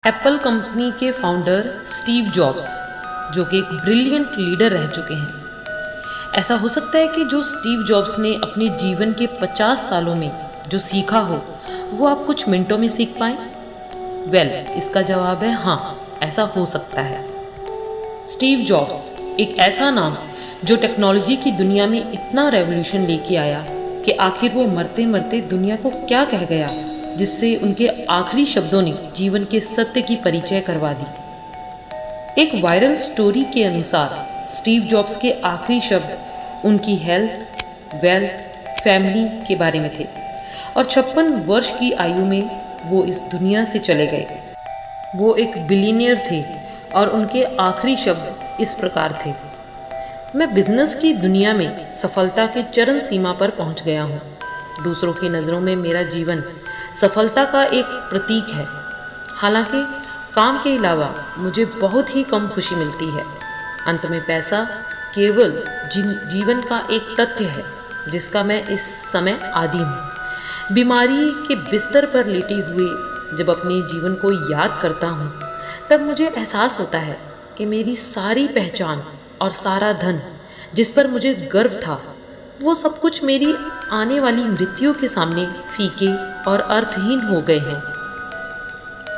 Apple company के founder Steve jobs, जो कि एक ब्रिलियंट लीडर रह चुके हैं। ऐसा हो सकता है कि जो स्टीव जॉब्स ने अपने जीवन के 50 सालों में जो सीखा हो वो आप कुछ मिनटों में सीख पाएं? इसका जवाब है हाँ, ऐसा हो सकता है। स्टीव जॉब्स एक ऐसा नाम जो टेक्नोलॉजी की दुनिया में इतना रेवोल्यूशन लेके आया कि आखिर वो मरते मरते दुनिया को क्या कह गया, जिससे उनके आखिरी शब्दों ने जीवन के सत्य की परिचय करवा दी। एक वायरल स्टोरी के अनुसार स्टीव जॉब्स के आखिरी शब्द उनकी हेल्थ, वेल्थ, फैमिली के बारे में थे और 56 वर्ष की आयु में वो इस दुनिया से चले गए। वो एक बिलियनियर थे और उनके आखिरी शब्द इस प्रकार थे, मैं बिजनेस की दुनिया में सफलता के चरम सीमा पर पहुंच गया हूँ। दूसरों की नज़रों में मेरा जीवन सफलता का एक प्रतीक है। हालांकि काम के अलावा मुझे बहुत ही कम खुशी मिलती है। अंत में पैसा केवल जीवन का एक तथ्य है जिसका मैं इस समय आदी हूँ। बीमारी के बिस्तर पर लेटे हुए जब अपने जीवन को याद करता हूँ तब मुझे एहसास होता है कि मेरी सारी पहचान और सारा धन जिस पर मुझे गर्व था वो सब कुछ मेरी आने वाली मृत्यु के सामने फीके और अर्थहीन हो गए हैं।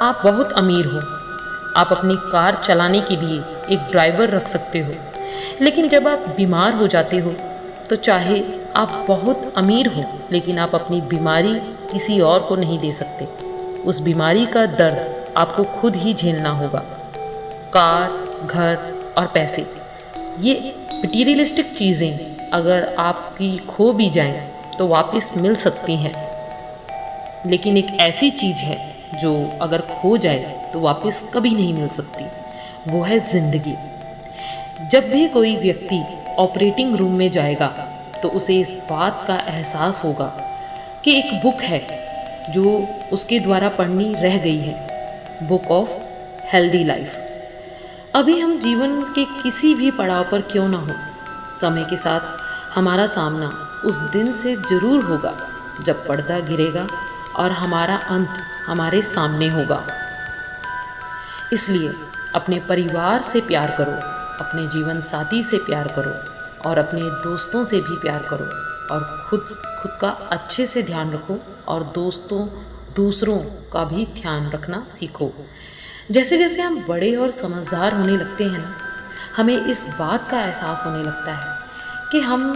आप बहुत अमीर हो, आप अपनी कार चलाने के लिए एक ड्राइवर रख सकते हो, लेकिन जब आप बीमार हो जाते हो तो चाहे आप बहुत अमीर हो लेकिन आप अपनी बीमारी किसी और को नहीं दे सकते। उस बीमारी का दर्द आपको खुद ही झेलना होगा। कार, घर और पैसे, ये मटीरियलिस्टिक चीज़ें अगर आपकी खो भी जाएं तो वापस मिल सकती हैं, लेकिन एक ऐसी चीज़ है जो अगर खो जाए तो वापस कभी नहीं मिल सकती, वो है ज़िंदगी। जब भी कोई व्यक्ति ऑपरेटिंग रूम में जाएगा तो उसे इस बात का एहसास होगा कि एक बुक है जो उसके द्वारा पढ़नी रह गई है, बुक ऑफ हेल्दी लाइफ। अभी हम जीवन के किसी भी पड़ाव पर क्यों ना हो, समय के साथ हमारा सामना उस दिन से ज़रूर होगा जब पर्दा गिरेगा और हमारा अंत हमारे सामने होगा। इसलिए अपने परिवार से प्यार करो, अपने जीवन साथी से प्यार करो और अपने दोस्तों से भी प्यार करो और खुद का अच्छे से ध्यान रखो और दूसरों का भी ध्यान रखना सीखो। जैसे जैसे हम बड़े और समझदार होने लगते हैं ना, हमें इस बात का एहसास होने लगता है कि हम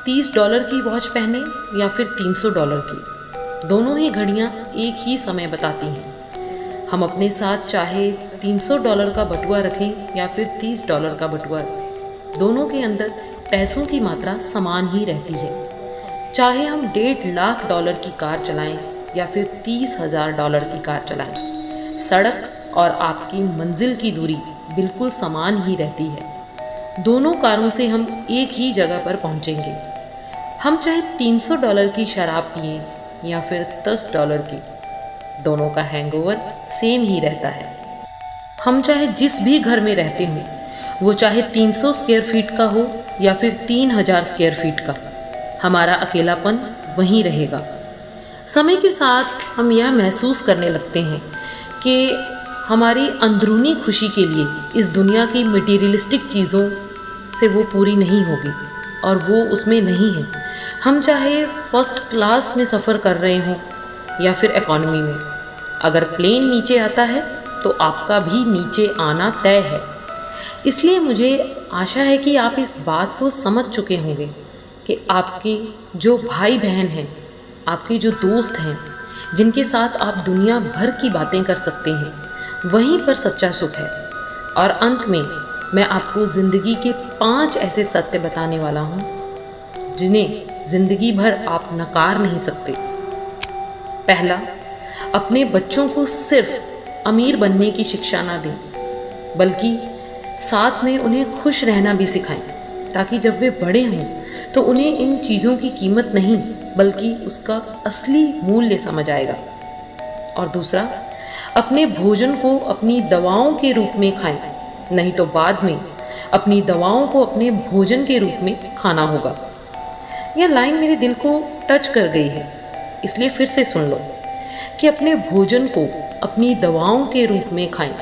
$30 की वॉच पहने या फिर $300 की, दोनों ही घड़ियाँ एक ही समय बताती हैं। हम अपने साथ चाहे $300 का बटुआ रखें या फिर $30 का बटुआ, दोनों के अंदर पैसों की मात्रा समान ही रहती है। चाहे हम $1.5 की कार चलाएं या फिर $30,000 की कार चलाएं, सड़क और आपकी मंजिल की दूरी बिल्कुल समान ही रहती है। दोनों कारों से हम एक ही जगह पर पहुंचेंगे। हम चाहे $300 की शराब पिएं या फिर $10 की, दोनों का हैंगओवर सेम ही रहता है। हम चाहे जिस भी घर में रहते हों, वो चाहे 300 स्क्वायर फीट का हो या फिर 3000 स्क्वायर फीट का, हमारा अकेलापन वहीं रहेगा। समय के साथ हम यह महसूस करने लगते हैं कि हमारी अंदरूनी खुशी के लिए इस दुनिया की मटीरियलिस्टिक चीज़ों से वो पूरी नहीं होगी और वो उसमें नहीं है। हम चाहे फर्स्ट क्लास में सफ़र कर रहे हों या फिर इकॉनमी में, अगर प्लेन नीचे आता है तो आपका भी नीचे आना तय है। इसलिए मुझे आशा है कि आप इस बात को समझ चुके होंगे कि आपके जो भाई बहन हैं, आपके जो दोस्त हैं, जिनके साथ आप दुनिया भर की बातें कर सकते हैं, वहीं पर सच्चा सुख है। और अंत में मैं आपको ज़िंदगी के 5 ऐसे सत्य बताने वाला हूँ जिन्हें ज़िंदगी भर आप नकार नहीं सकते। पहला, अपने बच्चों को सिर्फ अमीर बनने की शिक्षा ना दें, बल्कि साथ में उन्हें खुश रहना भी सिखाएं, ताकि जब वे बड़े हों तो उन्हें इन चीज़ों की कीमत नहीं बल्कि उसका असली मूल्य समझ आएगा। और दूसरा, अपने भोजन को अपनी दवाओं के रूप में खाएं, नहीं तो बाद में अपनी दवाओं को अपने भोजन के रूप में खाना होगा। यह लाइन मेरे दिल को टच कर गई है, इसलिए फिर से सुन लो कि अपने भोजन को अपनी दवाओं के रूप में खाएं,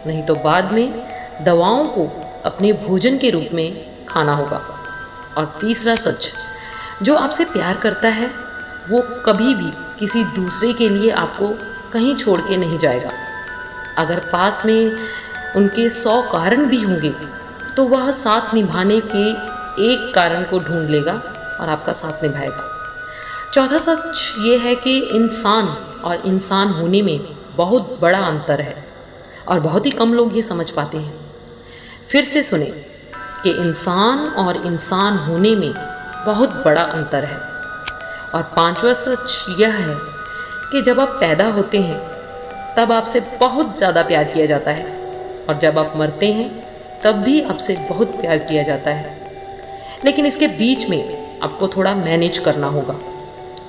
नहीं तो बाद में दवाओं को अपने भोजन के रूप में खाना होगा। और तीसरा सच, जो आपसे प्यार करता है वो कभी भी किसी दूसरे के लिए आपको कहीं छोड़ के नहीं जाएगा। अगर पास में उनके 100 कारण भी होंगे तो वह साथ निभाने के एक कारण को ढूंढ लेगा और आपका साथ निभाएगा। चौथा सच ये है कि इंसान और इंसान होने में बहुत बड़ा अंतर है और बहुत ही कम लोग ये समझ पाते हैं। फिर से सुने कि इंसान और इंसान होने में बहुत बड़ा अंतर है। और पांचवा सच यह है कि जब आप पैदा होते हैं तब आपसे बहुत ज़्यादा प्यार किया जाता है और जब आप मरते हैं तब भी आपसे बहुत प्यार किया जाता है। लेकिन इसके बीच में आपको थोड़ा मैनेज करना होगा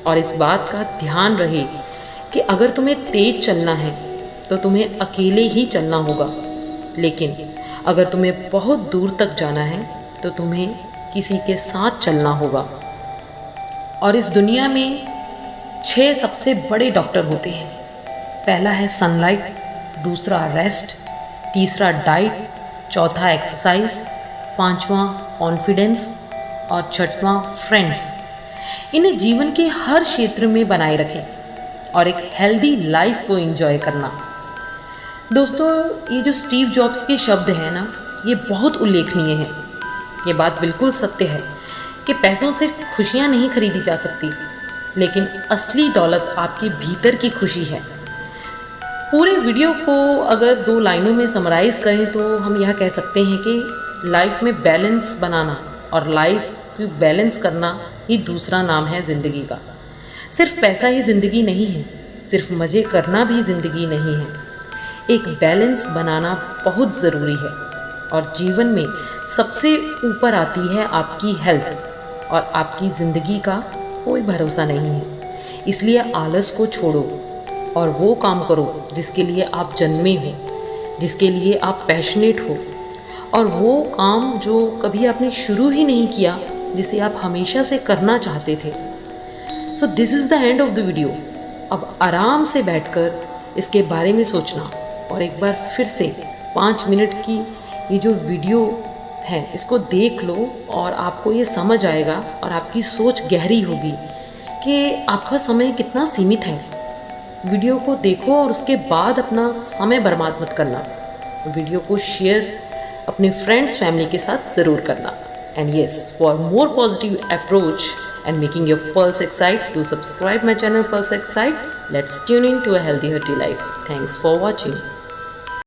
और इस बात का ध्यान रहे कि अगर तुम्हें तेज चलना है तो तुम्हें अकेले ही चलना होगा, लेकिन अगर तुम्हें बहुत दूर तक जाना है तो तुम्हें किसी के साथ चलना होगा। और इस दुनिया में 6 सबसे बड़े डॉक्टर होते हैं। पहला है सनलाइट, दूसरा रेस्ट, तीसरा डाइट, चौथा एक्सरसाइज, पांचवा कॉन्फिडेंस और छठवां फ्रेंड्स। इन्हें जीवन के हर क्षेत्र में बनाए रखें और एक हेल्दी लाइफ को एंजॉय करना। दोस्तों, ये जो स्टीव जॉब्स के शब्द हैं ना, ये बहुत उल्लेखनीय हैं। ये बात बिल्कुल सत्य है कि पैसों से खुशियाँ नहीं खरीदी जा सकती, लेकिन असली दौलत आपके भीतर की खुशी है। पूरे वीडियो को अगर 2 लाइनों में समराइज़ करें तो हम यह कह सकते हैं कि लाइफ में बैलेंस बनाना और लाइफ को बैलेंस करना ही दूसरा नाम है ज़िंदगी का। सिर्फ पैसा ही ज़िंदगी नहीं है, सिर्फ मज़े करना भी ज़िंदगी नहीं है। एक बैलेंस बनाना बहुत ज़रूरी है और जीवन में सबसे ऊपर आती है आपकी हेल्थ और आपकी ज़िंदगी का कोई भरोसा नहीं है। इसलिए आलस को छोड़ो और वो काम करो जिसके लिए आप जन्मे हो, जिसके लिए आप पैशनेट हो, और वो काम जो कभी आपने शुरू ही नहीं किया, जिसे आप हमेशा से करना चाहते थे। So this is the end of the video. अब आराम से बैठकर इसके बारे में सोचना और एक बार फिर से 5 मिनट की ये जो वीडियो है इसको देख लो और आपको ये समझ आएगा और आपकी सोच गहरी होगी कि आपका समय कितना सीमित है। वीडियो को देखो और उसके बाद अपना समय बर्बाद मत करना। वीडियो को शेयर अपने फ्रेंड्स फैमिली के साथ ज़रूर करना। And yes, for more positive approach and making your pulse excite, do subscribe my channel Pulse Excite. Let's tune in to a healthy life. Thanks for watching.